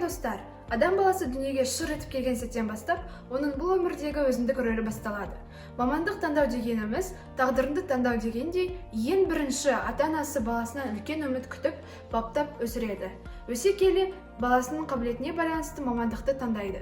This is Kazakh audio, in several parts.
достар, адам баласы дүниеге шыр етіп келген сәттен бастап, оның бұл өмірдегі өзіндік рөлі басталады. Мамандық таңдау дегеніміз, тағдырыңды таңдау дегендей, ең бірінші ата-анасы баласынан үлкен үміт күтіп, баптап өсіреді. Өсе келе, баласының қабілетіне байланысты мамандықты таңдайды.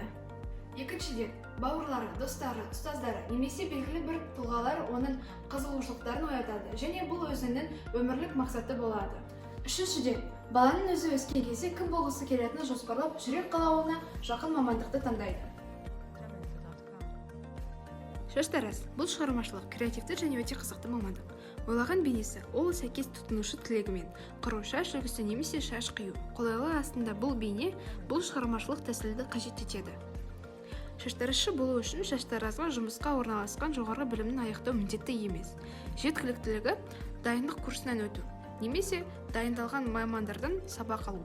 Екіншіден, бауырлары, достары, ұстаздары немесе белгілі бір тұлғалар оның қызығушылықтарын оятады, және бұл өзінің өмірлік мақсаты болады. Үшіншіден, баланың өзі өскен кезде кім болғысы келетінін жоспарлап, жүрек қалауына жақын мамандықты таңдайды. Шаштараз – бұл шығармашылық, креативті және өте қызықты мамандық. Ойлаған бейнесі, ол сәйкес тұтынушы тілегімен, құру шаш үлгісі немесе шаш қию. Қолайлы астында бұл бейне, бұл шығармашылық тәсілді қажет етеді. Шаштаразшы болу үшін шаштаразға жұмысқа орналасқан жоғары білімін аяқтау міндетті емес. Жеткіліктілігі дайындық курсынан өту, немесе дайындалған мамандардан сабақ алу.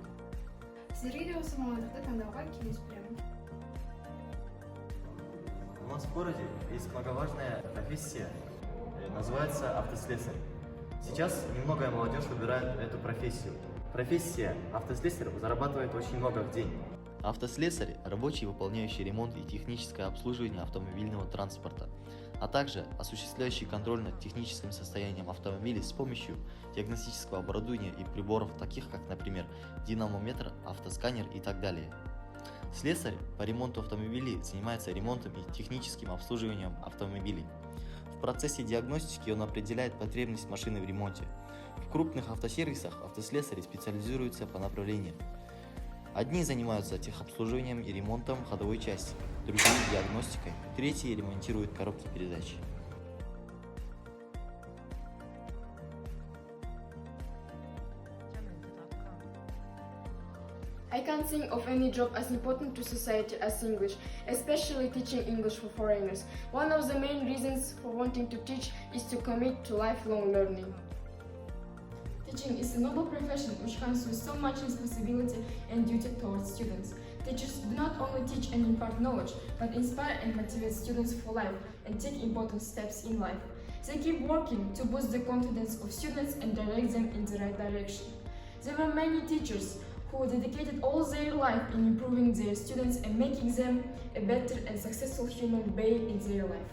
Сіздерге де осы мамандықты таңдауға кеңес беремін. У нас в городе есть многоважная профессия, называется автослесарь. Сейчас немногое молодежь выбирает эту профессию. Профессия автослесарь зарабатывает очень много в день. Автослесарь – рабочий, выполняющий ремонт и техническое обслуживание автомобильного транспорта, а также осуществляющий контроль над техническим состоянием автомобиля с помощью диагностического оборудования и приборов, таких как, например, динамометр, автосканер и так далее. Слесарь по ремонту автомобилей занимается ремонтом и техническим обслуживанием автомобилей. В процессе диагностики он определяет потребность машины в ремонте. В крупных автосервисах автослесари специализируются по направлениям. Одни занимаются техобслуживанием и ремонтом ходовой части, другие – диагностикой, третьи ремонтируют коробки передач. I can't think of any job as important to society as English, especially teaching English for foreigners. One of the main reasons for wanting to teach is to commit to lifelong learning. Teaching is a noble profession which comes with so much responsibility and duty towards students. Teachers do not only teach and impart knowledge, but inspire and motivate students for life and take important steps in life. They keep working to boost the confidence of students and direct them in the right direction. There are many teachers who dedicated all their life in improving their students and making them a better and successful human being in their life.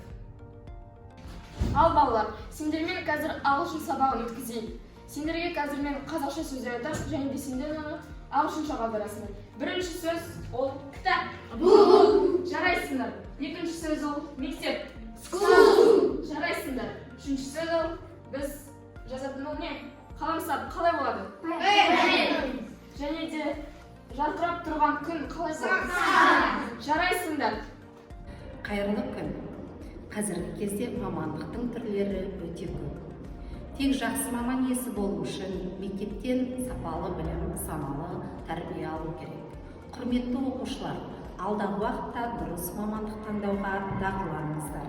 Ал балалар, сендермен қазір ағылшын сабағын өткізейін. Сендерге қазір мен қазақша сөздер айтамын, және де сендер оны ағылшынша қалдырасыңдар. Бірінші сөз ол кітап. Жарайсыңдар. Екінші сөз ол мектеп. Жарайсыңдар. Үшінші сөз ол біз жазатын ол не? Қаламсап қалай болады? Және де жарқырап тұрған күн қалай болады? Жарайсыңдар. Қайырлы күн. Қазіргі кезде мамандықтың түрлері өте көп. Тек жақсы маман иесі болу үшін мектептен сапалы білім, саналы тәрбие алу керек. Құрметті оқушылар, алдағы уақытта дұрыс мамандық таңдауға дағдыланыңыздар.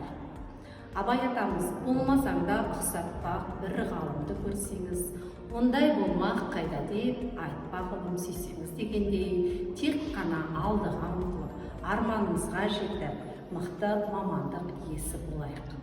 Абай атамыз, болмасаң да ұқсатпақ бір ғалымды көрсеңіз, ондай болмақ қайда деп айтпа ғылым сүйсеңіз дегендей, тек қана алдыға ұмтылып, арманымызға жетіп, мықты мамандық иесі болайық.